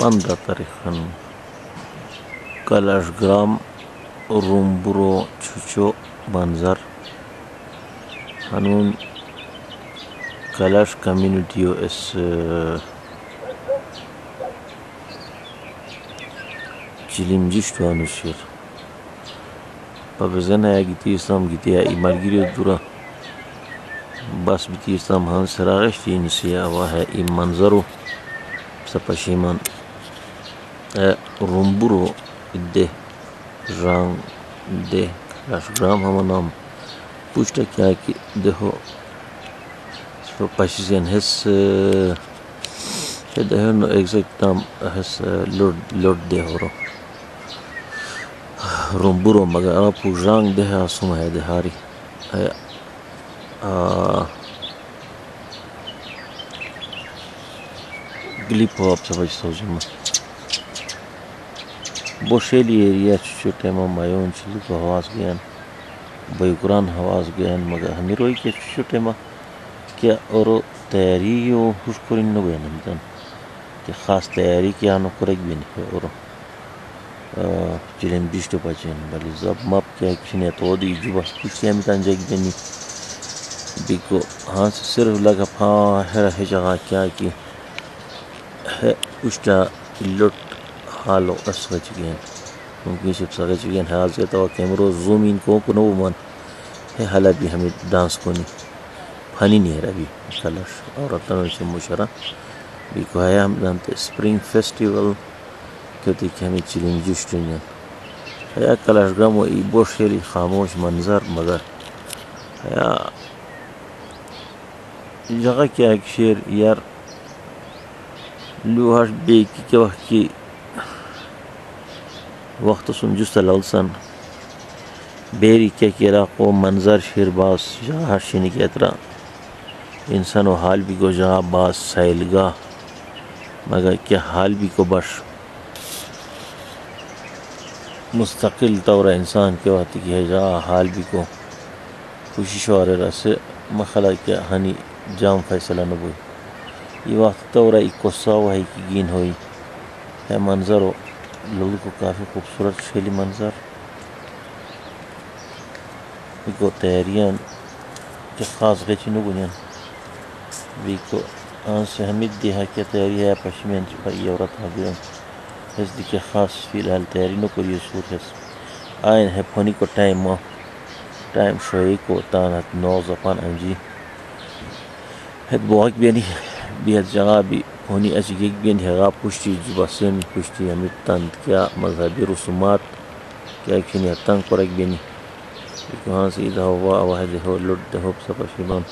15 تاریخن کلاشگرام رومبرو چوچو منظر هنون کلاش کمیونیتیو اس چیلیمجیشتو هنوشیر پا بزن ها گیتی اسلام گیتی ها ایمالگیری دورا بس بیتی اسلام هن سراغشتی اینسی آوه ها این منظرو سپاشیمان رومبرو ده رنگ ده کلاشگرام همه نام پوشتا کیا کی دهو پاشیزین هس ده نو اگزیکت نام هس لورد ده رو رومبرو مگر آن پوجرانگ ده آسوم ہے دهاری گلیپ ہو آپ سبج سوزم بوشیلی ایریا چھوٹے ما مایون چلی کو حواس گیان بیوکران حواس گیان مگر ہمی روی کے چھوٹے ما کیا اورو تیاری و خوش کرین نو گیانم دن کہ خاص تیاری کیا نو کرک بھی نہیں اورو چلین بیشتو پاچین بلی زب ماب کیا کشنی تو دی جو بس پوچھتی ہمی تان جاگی دنی بیکو ہاں سے صرف لگا پا ہے جگہ کیا کی ہے اشتا لٹ حالو اسغا چگین ممکن شب سغا چگین حاضر گیا تو کیمرو زوم ان کو نو من ہے حالا بھی ہمیں ڈانس کو نہیں پھانی نہیں ہے بھی کلش اور اتنو سے مشرہ بیکو ہے ہم دانتے سپرنگ فیسٹیول کہتے کہ ہمیں چلیں جوشتنین ہے کلاشگرام و ای بوشیلی خاموش منظر مگر ہے جگہ کیا ایک شیر یار لوہاش بے کی وقت کی وقت سن جست لالسن بیری کیا علاقو منظر شیر باس جگہ ہرشینی کی اترا انسان و حال بھی کو جگہ باس سائلگاہ مگر کیا حال بھی کو بش مستقل طور انسان کے وقت کی ہے جگہ حال بھی کو کوشش وارے رسے مخلا کیا ہنی جام فیصلہ نبوئی یہ وقت طورہ ایک قصہ وہی کی گین ہوئی ہے منظر و لوگوں کو کافی خوبصورت شیلی منظر بیکو تیاریان کہ خاص غیچی نو بنیان بیکو آن سے حمید دیہا کیا تیاری ہے پشمین چپا یہ عورت حبیران اس دی کہ خاص فی الحال تیاری نو کریے سور ہے آئین ہے پھونی کو ٹائم شوئی کو تانت نو زپان انجی ہے بواک بیانی بیت جگہ بھی ہونی اچھی گیگ بین ہے پشتی جباسین پشتی ہمیں تاند کیا مذہبی رسومات کیا کشنی حتان کرک بینی بیکو ہاں سے ادھا ہوا آواہ دے ہو لڑ دے ہو سپا شیبان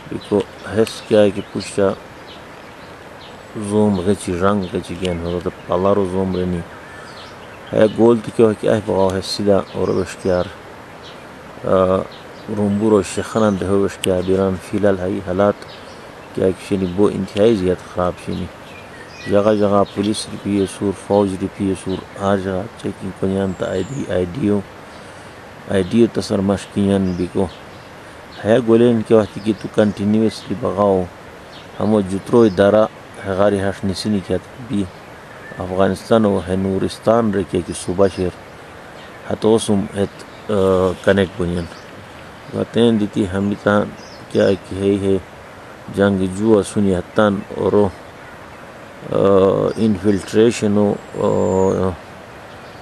بیکو حس کیا ہے کہ پشتا زوم غچی رنگ غچی گین ہو تو پالارو زوم رنی ہے گول تو کیا ہے کہ بغاو ہے سیدھا اور وشکیار رومبرو شیخنان دے ہو وشکیار بیران فی الحال ہے حالات کیا کشنی بو انتہائی زیادہ خراب شنی جگہ جگہ پولیس ریپیے سور فوج ریپیے سور ہر جگہ چیکنگ کنیان تا آئی ڈیو تسر مشکیان بیکو ہے گولین کے وقت کی تو کنٹینیوسلی بغاو ہمو جترو ادارہ ہے غاری ہاش نسینی کیا بھی افغانستان و ہے نورستان رکھے کہ صوبہ شیر ہتوسم ایت کنیکٹ بنیان واتین دیتی ہمی تان کیا کہ ہے جنگ جو سنی حتان اور انفلٹریشن و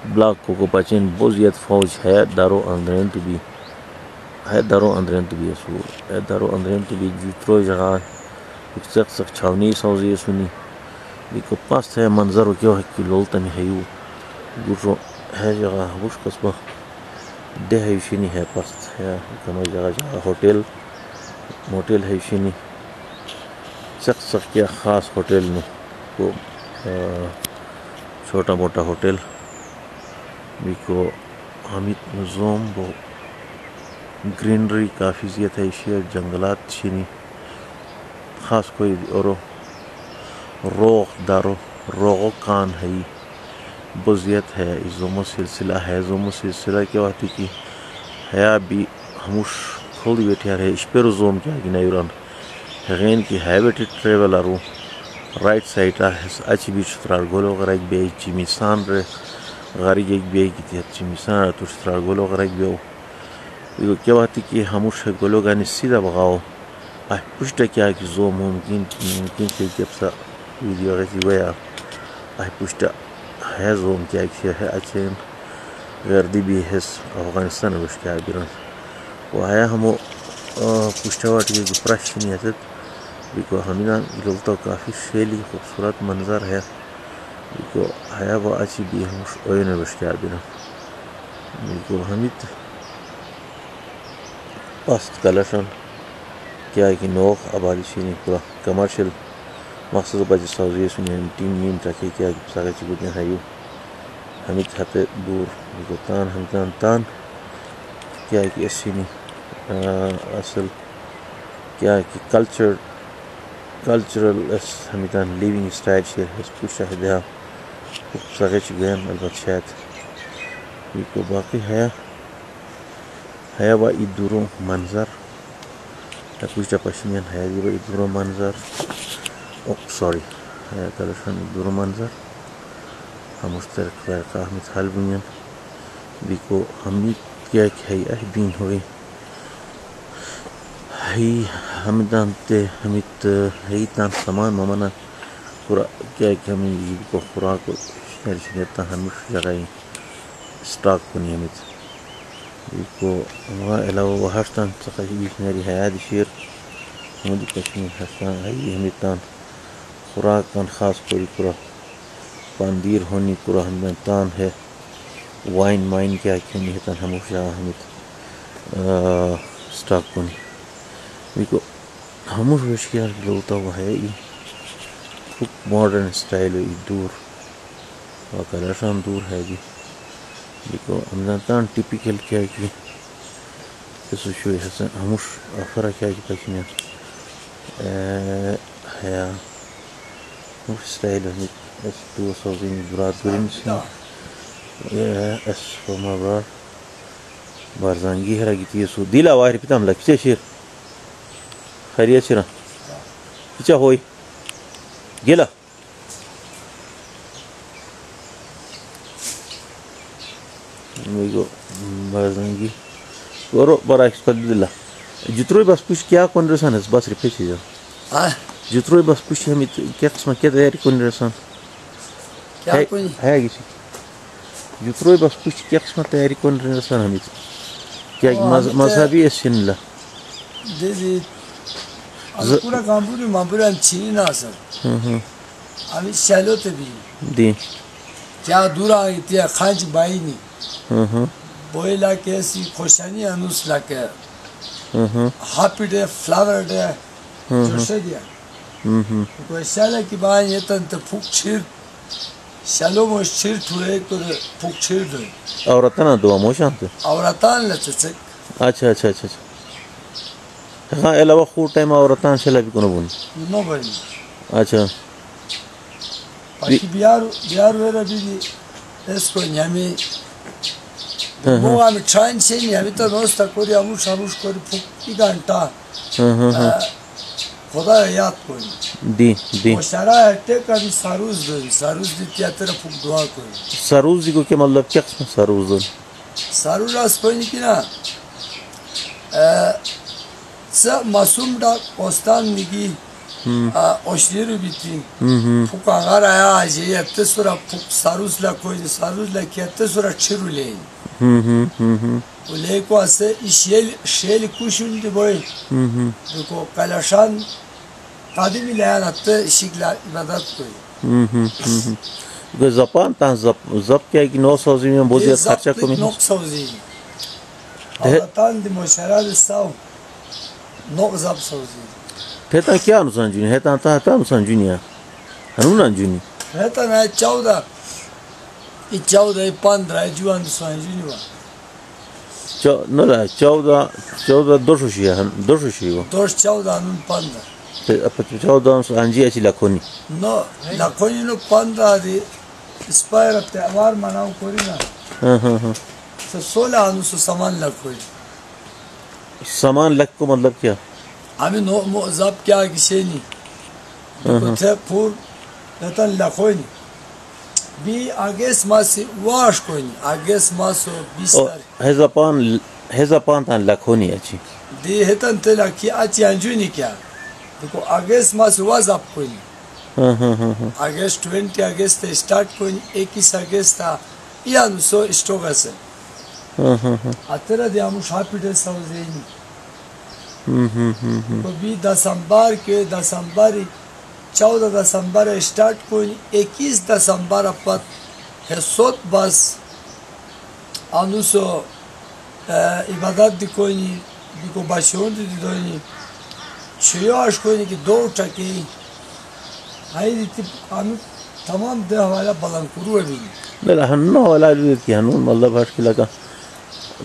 بلاک کو پچین بوزیت فوج ہے دارو اندرین تو بھی اسور ہے دارو اندرین تو بھی جترو جگہ سخت چھاونی سوزی سنی بیکو پاست ہے منظر و کیا ہے کہ لولتنی ہے یو گوشو ہے جگہ ہوش قصبہ دے ہے شنی ہے پاست ہے کنو جگہ ہوٹل ہے شنی سخت کیا خاص ہوٹل میں کو چھوٹا موٹا ہوٹل بیکو حمید نظام بو گرینری کافی زیادہ ہے شیر جنگلات شنی خاص کوئی اور روغ کان ہے بزیت ہے زومو سلسلہ کے وقت کی ہے بھی ہموش کھوڑی بیٹھے رہے اشپیرو زوم کیا گی نیوران غین کی habitat traveller right side achi beach trargolo garag be chimisan re gari ek be git chimisan to trargolo garag be digo kya baat hai ki hamush golo gani sida bagao ay pushta kya ki zo mumkin ki jabsa video gati waya ay pushta ہے zoom کیا ہے اچھے غردی بھی ہے افغانستان وش کیا بیرون وہ آیا ہم پشتواٹ کی گپرش نہیں ہے بیکو ہمیں لوگتا کافی شیلی خوبصورت منظر ہے بیکو آیا وہ اچھی بھی ہم اوین وش کیا بیرون بیکو ہمیں پاست کلشن کیا ہے کہ نوخ آبادی شینی پورا کمرشل مقصد بچے سعودی سنین ٹیم نیم تاکہ کیا ساگا چکوتیں ہائیو ہمیں ہتے دور بکتان ہمتان تان کیا ہے کہ اسینی اصل کیا ہے کہ کلچرل ہمتان لیونگ سٹائل شیر اس پوشا ہے دیا ساگا چکوین البت شاید بیکو باقی ہے با ای دورو منظر پوشا پشمین ہے با ای دورو منظر سوری کلشن دور منظر ہم مشترک ذائقہ ہمیں حل بنیان بیکو ہمیں کیا کہ ہے بین ہوئی ہمیں دانتے ہمیں ہے تان سامان ممانا پورا کیا کہ ہمیں کو خوراک شنیتا ہمیں جگہ سٹاک کنی ہمیں بیکو وہاں علاوہ وہ ہشتان سقاشی بیش میری حیات شیر ہمیں کشمیر ہشتان ہے ہمیں تان خوراک کان خاص کوئی پورا پاندیر ہونی پورا ہمیں تان ہے وائن مائن کیا کیوں تان ہموشہ ہمیں سٹاک کنی بیکو ہموش وشکیار لوگتا وہ ہے ماڈرن سٹائل ہے دور وکلاشان دور ہے بیکو ہمیں تان ٹیپیکل کیا کی اسو شوئی حسن ہموش آفرہ کیا کی پاکینیا ہے مش ستایل اس دو صوتين براد برنسي اس فما براد بارزانگی هرا گیتی سو دیلا واهر پیتام لا کیچه شیر خیریت شیرا کیچه ہوئی گیلا میگو بارزانگی ورو برا اکسپد دیلا جتروی بس پوش کیا کن رسان اس بس ریپیچی جا جتروی بس پوش همی کیا قسمه کیا تیاری کن رسان کیا کنی ہے گیسی جتروی بس پوش کیا قسمه تیاری کن رسان همی کیا مذهبی اسین لا دیدی پورا کامپوری مامپوری هم چینی ناسن همی شلوت بی دی کیا دورا آگیتی ہے خانچ بائی نی بوئی لاکے سی خوشانی انوس لاکے ہاپی ڈے فلاور ڈے جوشے دیا کوئی شالہ کی بائی یہ تن پھوک چھیر شالو موش چھیر ٹھوڑے کر پھوک چھیر دوئی عورتانا دو موشان تو عورتان لچچک اچھا اچھا اچھا ہاں علاوہ خور ٹائم عورتان شلا بھی کنو بون نو بھائی اچھا باقی بیار ویرہ بھی دی اس کو نیامی موگا ہمیں ٹرائن سے نہیں ہمیں تو نوستا کوری اموش کوری پھوک ای گھنٹا خدا یاد کوئی دی مشارہ ہٹے کبھی ساروز دوئی ساروز دی تیا تیرا پھوک دعا کوئی ساروز دی کو کیا مطلب کیا قسم ساروز دوئی ساروز راست کوئی نہیں کی نا سا معصوم ڈا کوستان نگی اوشنیرو بیتی پھوک آغار آیا آجی اتے سورا پھوک ساروز لا کوئی ساروز لا کیا اتے سورا چھرو لیں و لے کو اسے شیل کوشن دی بوئی دیکھو کلاشان قادمی لیان اتے شکل عبادت کوئی زبان تا زب کیا ہے کہ نو سوزی میں بہت زیادہ خرچہ کمی نوک سوزی عورتان دی مشارہ دی ساو نوک زب سوزی ہیتا کیا نسان جونی ہیتا نسان جونی ہے ہنونان جونی ہیتا نا 14 15 جوان نسان جونی وا نلا 14 دوشو شیئے دوشو شیئے وا دوش 14 نون 15 اپا 14 نسان انجی ایچی لکھونی نو لکھونی نو 15 دی اسپائر اب تیوار مناو کوری نا 16 نسو سامان لکھوئی سامان لکھ کو مطلب کیا ہمیں نو زب کیا کسی نہیں تھے پور Zaten la koyni. Bir agest masi wash koyni. Agest maso bistar. Hezapan tan lakhoni achi. Di hetan tela ki achi anjuni kya. Diko agest maso wazap koyni. Agest 20 August start koyni. 21 August iyan so istogase. Atera diamu şapide savzeyni. بھی دسمبر کے دسمبری 14 دسمبر start کوئی 21 دسمبر پت حسوت بس انوسو عبادت دی کوئی بیکو باشون دی دوئی چھیاش کوئی کہ 2 ٹکی ہائی دیتی تمام دے حوالہ بلند کرو ہے بھی بلا ہنو والا دیت کی ہنون مطلب ہاش کی لگا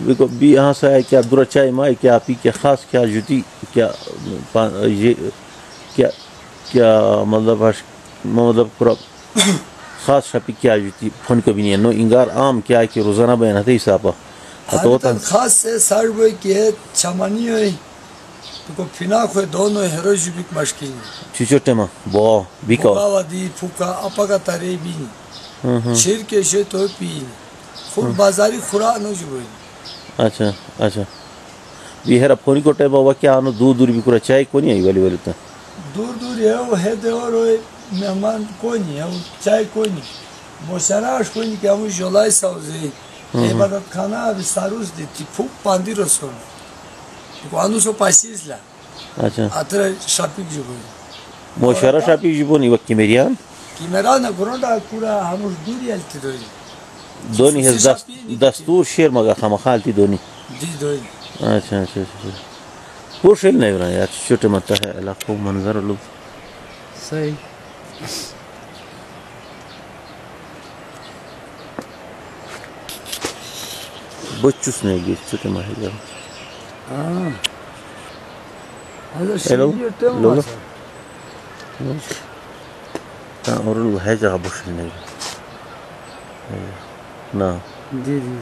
بیکو بھی یہاں سے ہے کیا درا چائے مائی کیا پی کے خاص کیا جوتی کیا یہ کیا مطلب پورا خاص شپی کیا جوتی فون کو بھی نہیں ہے نو انگار عام کیا ہے کہ روزانہ بیان ہے حسابہ خاص سے سار ہوئے کہ چمانی ہوئی تو فنا کوئی دونوں ہیروج بھی مشکل چھوٹے ماں بوا بیکا بوا دی پھوکا اپا کا تارے بھی شیر کے شے تو پی خود بازاری خورا نو جو ہوئی اچھا اچھا بھی ہے فونی کو ٹائم ہوا کیا آنو دور دور بھی کورا چائے کو نہیں آئی والی والی تا دور دور ہے وہ ہے دے اور مہمان کوئی نہیں ہے وہ چائے کوئی نہیں موسیراش کوئی نہیں کہ ہمیں جولائی ساوزی عبادت خانہ ابھی ساروز دیتی پھوک پاندی رسول کو آنو سو پاسیز لا اچھا اتر شاپک جو ہوئی موسیرا شاپک جو بونی وقت کیمیریان کیمیران گرونڈا کورا ہمیں دوری علتی دوئی دونی ہے دستور شیر مگا خامخال تی دونی دی دوئی اچھا اچھا اچھا پور شیل نہیں بنا یار چھوٹے متا ہے علاقوں منظر لوگ صحیح بچوس نہیں گئی چھوٹے ماہی جاؤ ہاں ہیلو لولو اور لوگ ہے جگہ بشل نہیں نا جی جی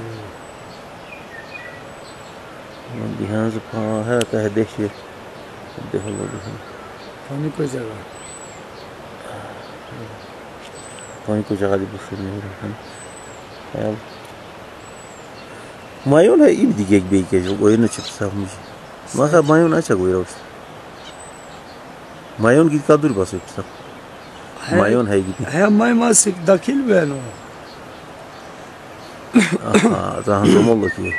دیہان سے ہے کہ ہے دیکھئے دیکھو لو دیکھو پانی کوئی جگہ پانی کوئی جگہ دی بخیر نہیں رہا مایون ہے ایب دیگه یک بیگه جو گوی نچه پسا میشه ما خب مایون اچه گوی روشت مایون گید که دور باسه پسا مایون ہے گیدی ہے مای ما سک داخل بینو زهان زمالو که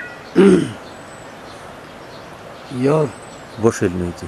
یار boş elmeydi.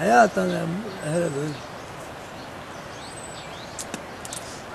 hayata hele böyle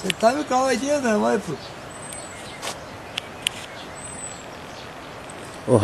sen tabii kahve diyor da vay bu o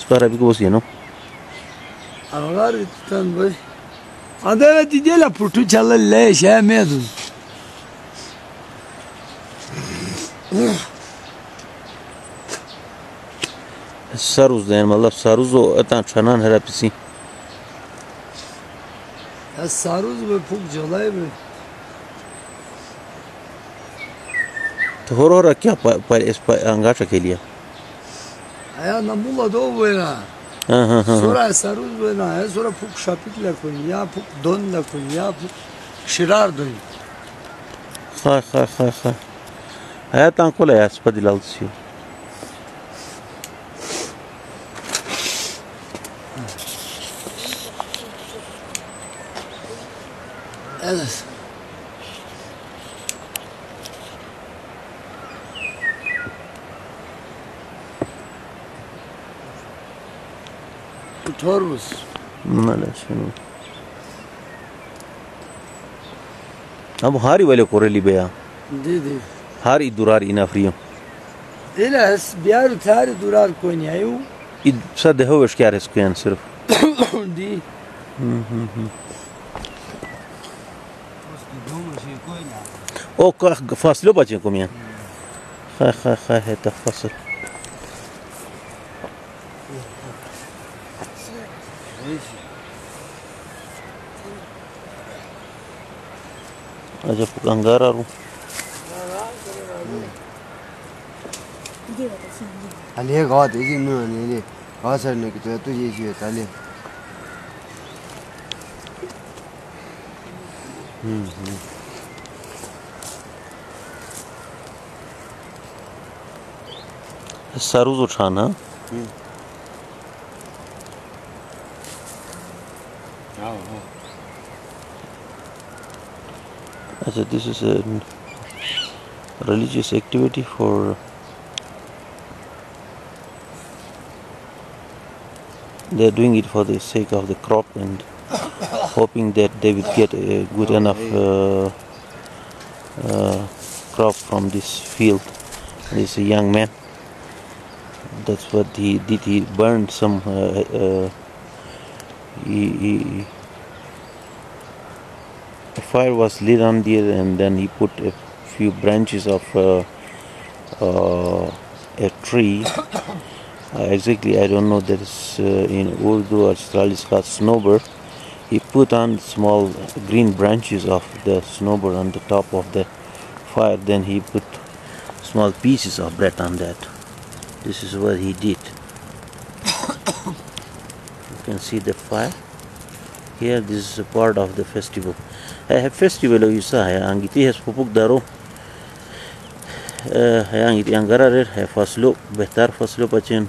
spara bir boss yeno ağlar tutan böyle adaya diye la putu çalle şey medu سروز دین مطلب سروز و اتان چنان هر پسی ya saruz ve puk jalay be Horora kya angacha ke liya? Aya namula do buena. Sonra saruz buena. Sonra puk şapik la koyun. Ya puk don la koyun. Ya puk şirar don. Ha. Hayatan kolay ya spadil altısı. Evet. Bu torbuz. Nala şunu. Abu hari wale koreli beya. Dedi. Hari durar inafriyo. İlas biyar tari durar konyayu. id sad hoş kyares kuyan sirf. Di. O faslo bacın kumiyan. Ha heta fasl. Aja puk angara ru. 알리에 가 되지 뭐 아니니 가서는 그때 또 예시에 달리 Saruz uçağına. Acha, this is a religious activity for they are doing it for the sake of the crop and hoping that they will get a good enough crop from this field. This is a young man. That's what he did. He burned some. A fire was lit on there, and then he put a few branches of a tree. Exactly, I don't know. That is in Urdu or Australia it's called snowbird. He put on small green branches of the snowbird on the top of the fire. Then he put small pieces of bread on that. This is what he did. You can see the fire. Here, this is a part of the festival. I have festival of Isa. Angiti has pupuk daro. Angiti angara hai faslo behtar faslo pachin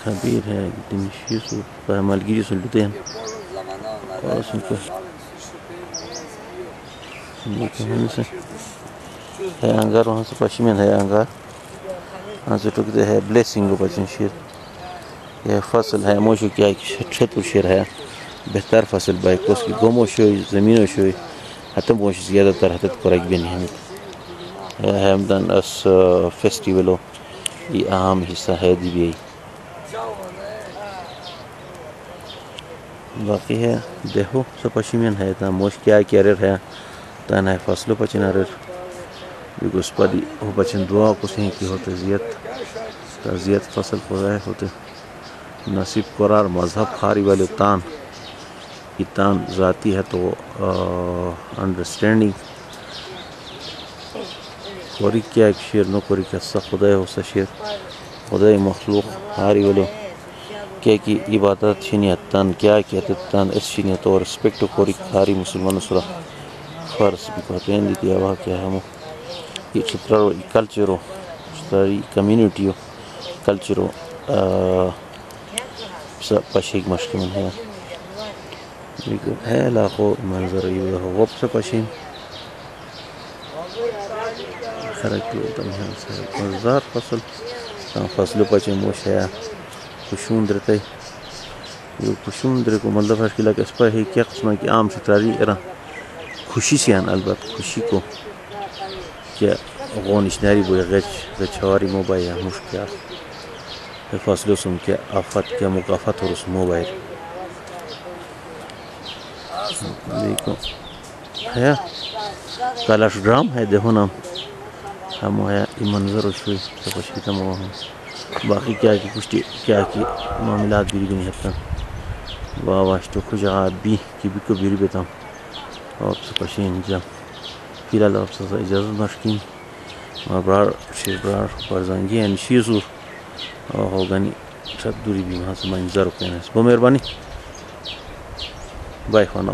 خبير هاي دمشيسو فمال جيسو اللتين واسمكو نيكو هاي انغار وهانسو پاشمين هاي انغار هانسو توكده هاي بليسنگو پاچن شير هاي فصل هاي موشو كيا چھتو شير هاي بہتر فصل باي کوسکی گومو شوي زمينو شوي حتى موش زيادة تر حتى تكورك بين همت هاي همدان اس فيستيولو ي اهم حصہ ہے دی بھی باقی ہے دیکھو سب پشیمین ہے تا موش کیا کیرر ہے تا نہ فصلوں پچنارر بیکوس پدی ہو پچن دعا کو سہیں کی ہوتے زیت فصل کو رہے ہوتے نصیب قرار مذہب خاری والے تان کی تان ذاتی ہے تو انڈرسٹینڈنگ کوری کیا ایک شیر نو کوری کیا سا خدای ہو سا شیر خدای مخلوق خاری والے کیا کی عبادت شنیتان کیا کہتے تان اس شنیت اور رسپیکٹ کوری خاری مسلمان سورا فرض بھی کہتے ہیں دیتی آبا کیا ہمو یہ چھترارو کلچرو چھتراری کمیونٹیو کلچرو پشیک مشکمن ہے ہے لاخو منظر یہ ہو غب سے پشیم خرکی ہوتا ہے مزار فصل تان فصل پچے موش ہے کشون درتے یہ کشون در کو مطلب ہے کہ لگ اس پر ہے کیا قسمہ کی عام چھتراری ارا خوشی سے ہیں البت خوشی کو کیا غون اشناری بوی غچواری موبایل مشکل فاصلوسم که آفت که مقافت ورس موبایل دیکھو ہے کالاش ڈرام ہے دیکھو نام ہم ہے یہ منظر وشوی تپشی تم ہوں باقی کیا کی کچھ کیا کی معاملات بھی نہیں ہتن واش تو کچھ بھی کی بھی کو بھی بتاؤں اور تپشی انجام فی الحال آپ سے اجازت مشکین اور برار شیر برار برزنگی ان شیزور اور ہوگانی چھت دوری بھی وہاں سے منظر کہنا ہے بہت مہربانی بائے خانہ